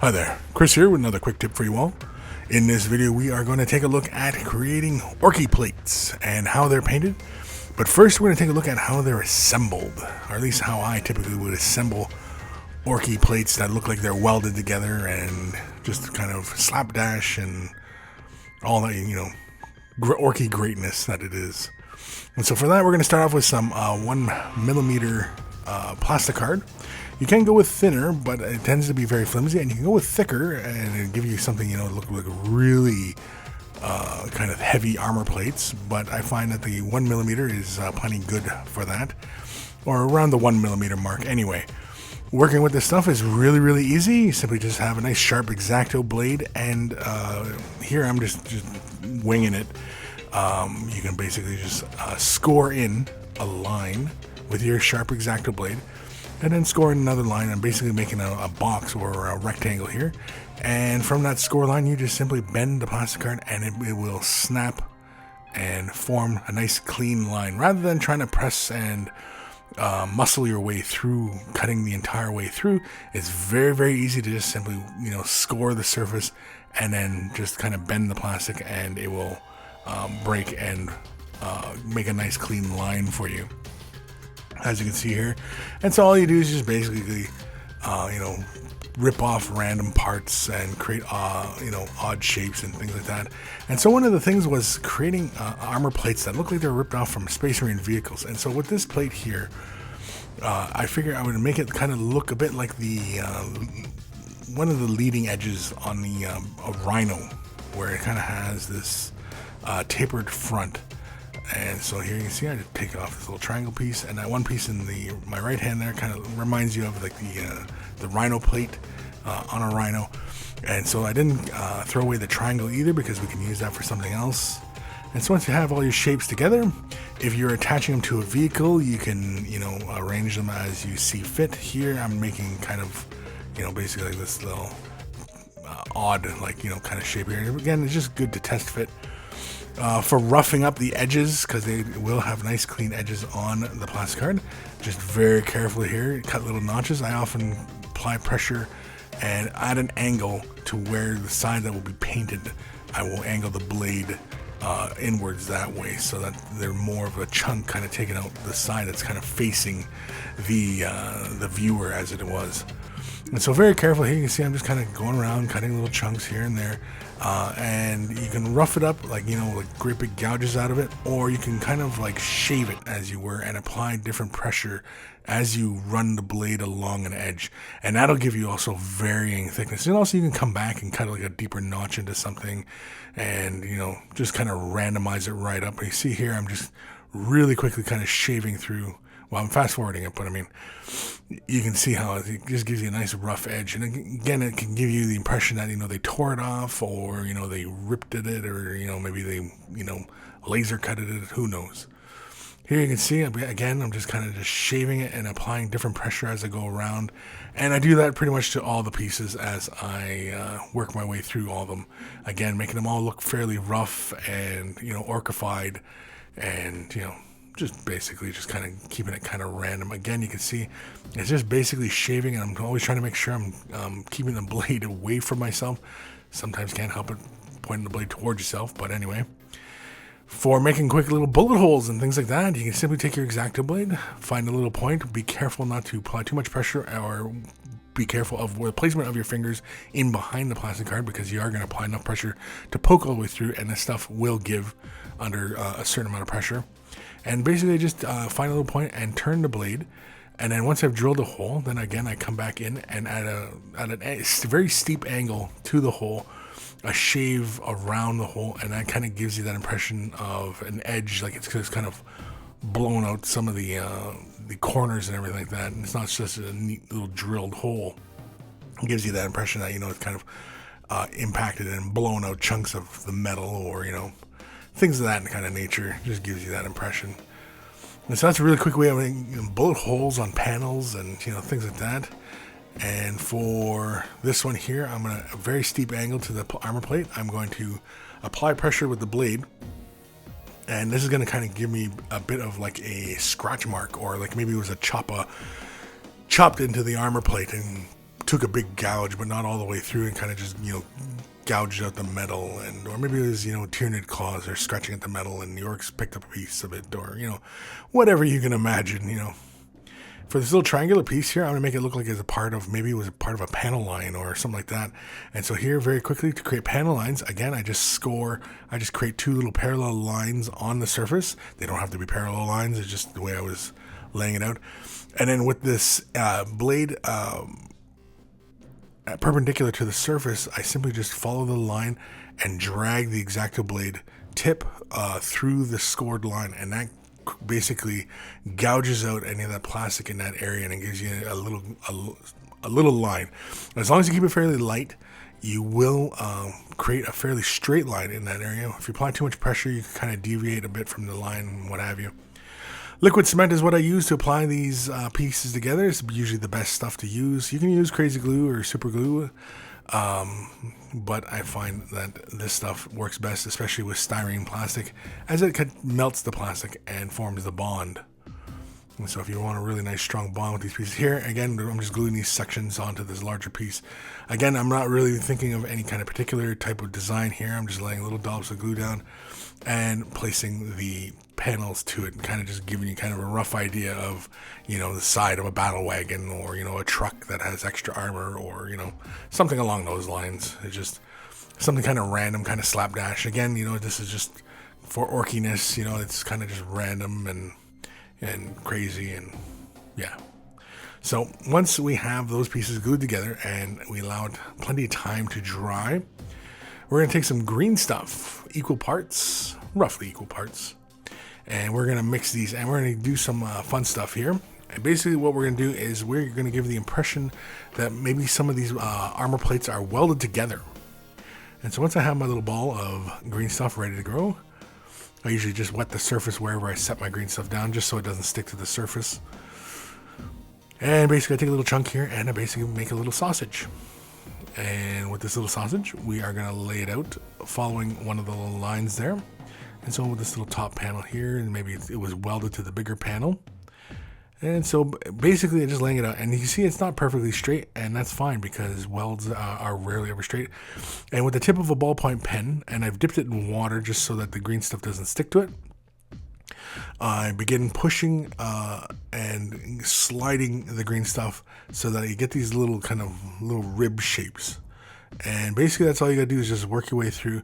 Hi there, Chris here with another quick tip for you all. In this video we are going to take a look at creating Orky plates and how they're painted. But first we're going to take a look at how they're assembled, or at least how I typically would assemble Orky plates that look like they're welded together and just kind of slapdash and all that, Orky greatness that it is. And so for that we're going to start off with some 1mm plastic card. You can go with thinner, but it tends to be very flimsy, and you can go with thicker and it'll give you something, look like really kind of heavy armor plates. But I find that the 1mm is plenty good for that, or around the 1mm mark anyway. Working with this stuff is really easy. You simply just have a nice sharp X-Acto blade, and here I'm just winging it. You can basically just score in a line with your sharp X-Acto blade, and then score in another line. I'm basically making a box or a rectangle here, and from that score line you just simply bend the plastic card and it will snap and form a nice clean line, rather than trying to press and muscle your way through, cutting the entire way through. It's very easy to just simply score the surface and then just kind of bend the plastic, and it will break and make a nice clean line for you, as you can see here. And so all you do is just basically rip off random parts and create odd shapes and things like that. And so one of the things was creating armor plates that look like they're ripped off from Space Marine vehicles. And so with this plate here, I figured I would make it kind of look a bit like the one of the leading edges on the a Rhino, where it kind of has this tapered front. And so here you can see I just take off this little triangle piece, and that one piece in my right hand there kind of reminds you of like the Rhino plate on a Rhino. And so I didn't throw away the triangle either, because we can use that for something else. And so once you have all your shapes together, if you're attaching them to a vehicle, you can arrange them as you see fit. Here I'm making kind of basically like this little odd kind of shape here. Again, it's just good to test fit. For roughing up the edges, because they will have nice clean edges on the plastic card, just very carefully here, cut little notches. I often apply pressure and add an angle to where the side that will be painted. I will angle the blade inwards that way, so that they're more of a chunk kind of taking out the side that's kind of facing the viewer as it was. And so very careful here, you can see I'm just kind of going around cutting little chunks here and there, and you can rough it up like great big gouges out of it, or you can kind of like shave it as you were and apply different pressure as you run the blade along an edge, and that'll give you also varying thickness. And also you can come back and cut like a deeper notch into something, and just kind of randomize it right up. And you see here I'm just really quickly kind of shaving through. Well, I'm fast forwarding it, but I mean, you can see how it just gives you a nice rough edge. And again, it can give you the impression that, they tore it off, or, they ripped at it, or, maybe they, laser cutted it, who knows. Here you can see, again, I'm just kind of just shaving it and applying different pressure as I go around. And I do that pretty much to all the pieces as I work my way through all of them. Again, making them all look fairly rough and, orcified, and, just basically just kind of keeping it kind of random. Again, you can see it's just basically shaving, and I'm always trying to make sure I'm keeping the blade away from myself. Sometimes can't help it pointing the blade towards yourself, but anyway. For making quick little bullet holes and things like that, you can simply take your X-Acto blade, find a little point, be careful not to apply too much pressure, or be careful of the placement of your fingers in behind the plastic card, because you are going to apply enough pressure to poke all the way through, and this stuff will give under a certain amount of pressure. And basically just find a little point and turn the blade, and then once I've drilled a hole, then again I come back in and at a very steep angle to the hole, a shave around the hole, and that kind of gives you that impression of an edge, like it's kind of blown out some of the corners and everything like that, and it's not just a neat little drilled hole. It gives you that impression that it's kind of impacted and blown out chunks of the metal, or things of that kind of nature. Just gives you that impression. And so that's a really quick way of making bullet holes on panels and things like that. And for this one here, I'm going to a very steep angle to the armor plate. I'm going to apply pressure with the blade, and this is going to kind of give me a bit of like a scratch mark, or like maybe it was a chopped into the armor plate and took a big gouge, but not all the way through, and kind of just, gouged out the metal, and or maybe it was, Tyranid claws or scratching at the metal, and the orcs picked up a piece of it, or, whatever you can imagine, For this little triangular piece here, I'm going to make it look like it's maybe it was a part of a panel line or something like that. And so here, very quickly, to create panel lines, again, I just create two little parallel lines on the surface. They don't have to be parallel lines, it's just the way I was laying it out. And then with this blade perpendicular to the surface, I simply just follow the line and drag the X-Acto blade tip through the scored line, and that basically gouges out any of that plastic in that area, and it gives you a little line. As long as you keep it fairly light, you will create a fairly straight line in that area. If you apply too much pressure, you can kind of deviate a bit from the line and what have you. Liquid cement is what I use to apply these pieces together. It's usually the best stuff to use. You can use crazy glue or super glue, but I find that this stuff works best, especially with styrene plastic, as it melts the plastic and forms the bond. And so if you want a really nice strong bond with these pieces here, again, I'm just gluing these sections onto this larger piece. Again, I'm not really thinking of any kind of particular type of design here. I'm just laying little dollops of glue down and placing the panels to it, and kind of just giving you kind of a rough idea of, the side of a battle wagon, or, a truck that has extra armor, or, something along those lines. It's just something kind of random, kind of slapdash. Again, this is just for orkiness, it's kind of just random and crazy, and yeah. So once we have those pieces glued together and we allowed plenty of time to dry, we're going to take some green stuff, roughly equal parts, and we're going to mix these, and we're going to do some fun stuff here. And basically what we're going to do is we're going to give the impression that maybe some of these armor plates are welded together. And so once I have my little ball of green stuff ready to go, I usually just wet the surface wherever I set my green stuff down, just so it doesn't stick to the surface. And basically I take a little chunk here and I basically make a little sausage. And with this little sausage, we are going to lay it out following one of the little lines there. And so with this little top panel here, and maybe it was welded to the bigger panel. And so basically I'm just laying it out, and you can see it's not perfectly straight, and that's fine because welds are rarely ever straight. And with the tip of a ballpoint pen, and I've dipped it in water just so that the green stuff doesn't stick to it, I begin pushing and sliding the green stuff so that you get these little rib shapes. And basically that's all you gotta do is just work your way through,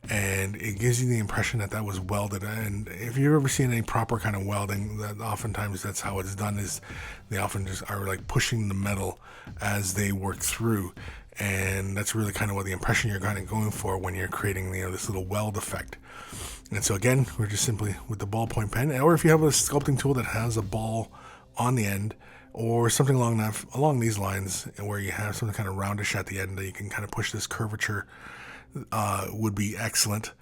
and it gives you the impression that was welded. And if you've ever seen any proper kind of welding, that oftentimes that's how it's done, is they often just are like pushing the metal as they work through. And that's really kind of what the impression you're kind of going for when you're creating this little weld effect. And so again, we're just simply with the ballpoint pen, or if you have a sculpting tool that has a ball on the end, or something along these lines, where you have something kind of roundish at the end that you can kind of push this curvature, would be excellent.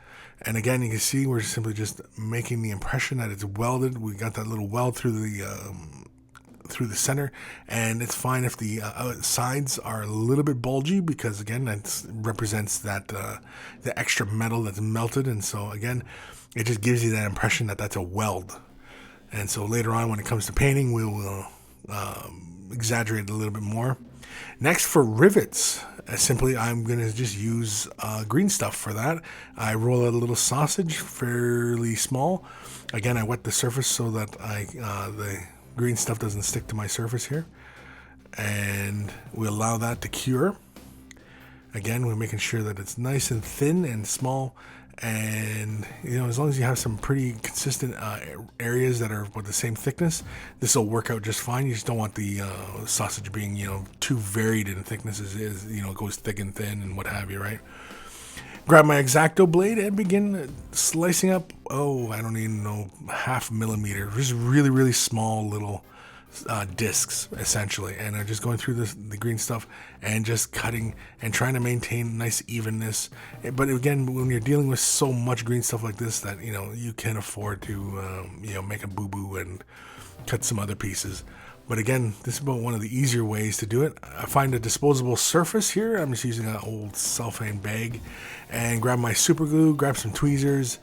And again, you can see we're simply just making the impression that it's welded. We got that little weld through the center, and it's fine if the sides are a little bit bulgy, because again, that represents that the extra metal that's melted. And so again, it just gives you that impression that that's a weld. And so later on, when it comes to painting, we will exaggerate a little bit more. Next, for rivets, simply I'm going to just use green stuff for that. I roll out a little sausage, fairly small. Again, I wet the surface so that the green stuff doesn't stick to my surface here, and we allow that to cure. Again, we're making sure that it's nice and thin and small, and as long as you have some pretty consistent areas that are with the same thickness, this will work out just fine. You just don't want the sausage being too varied in thickness, as it goes thick and thin and what have you, right? Grab my X-Acto blade and begin slicing up, I don't even know, 0.5 millimeter, just really, really small little discs, essentially. And I'm just going through the green stuff and just cutting and trying to maintain nice evenness. But again, when you're dealing with so much green stuff like this, that you can't afford to make a boo-boo and cut some other pieces. But again, this is about one of the easier ways to do it. I find a disposable surface here. I'm just using an old cellophane bag, and grab my super glue, grab some tweezers,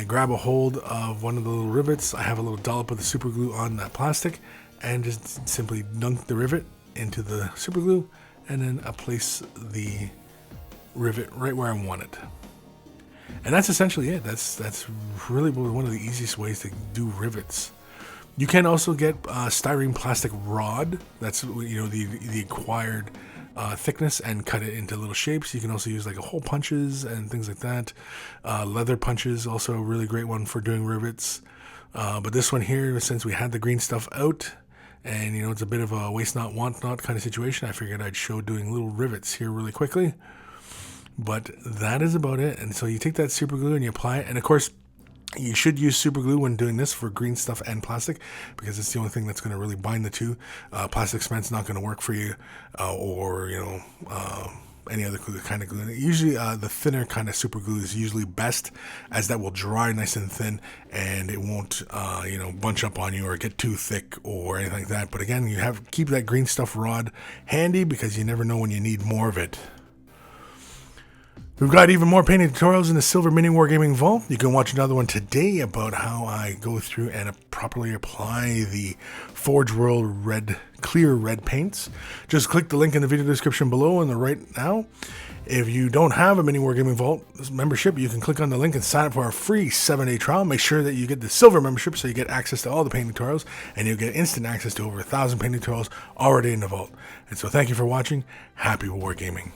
grab a hold of one of the little rivets. I have a little dollop of the super glue on that plastic, and just simply dunk the rivet into the super glue, and then I place the rivet right where I want it. And that's essentially it. That's really one of the easiest ways to do rivets. You can also get styrene plastic rod. That's, you know, the acquired thickness, and cut it into little shapes. You can also use like hole punches and things like that. Leather punches, also a really great one for doing rivets. But this one here, since we had the green stuff out, and you know it's a bit of a waste not want not kind of situation, I figured I'd show doing little rivets here really quickly. But that is about it. And so you take that super glue and you apply it, and of course you should use super glue when doing this for green stuff and plastic, because it's the only thing that's going to really bind the two. Plastic cement's not going to work for you, or you know, any other kind of glue. Usually the thinner kind of super glue is usually best, as that will dry nice and thin, and it won't you know, bunch up on you or get too thick or anything like that. But again, you keep that green stuff rod handy, because you never know when you need more of it. We've got even more painting tutorials in the Silver MiniWarGaming Vault. You can watch another one today about how I go through and properly apply the Forge World clear red paints. Just click the link in the video description below on the right now. If you don't have a MiniWarGaming Vault membership, you can click on the link and sign up for our free 7-day trial. Make sure that you get the Silver membership so you get access to all the painting tutorials, and you'll get instant access to over 1,000 painting tutorials already in the vault. And so thank you for watching. Happy wargaming.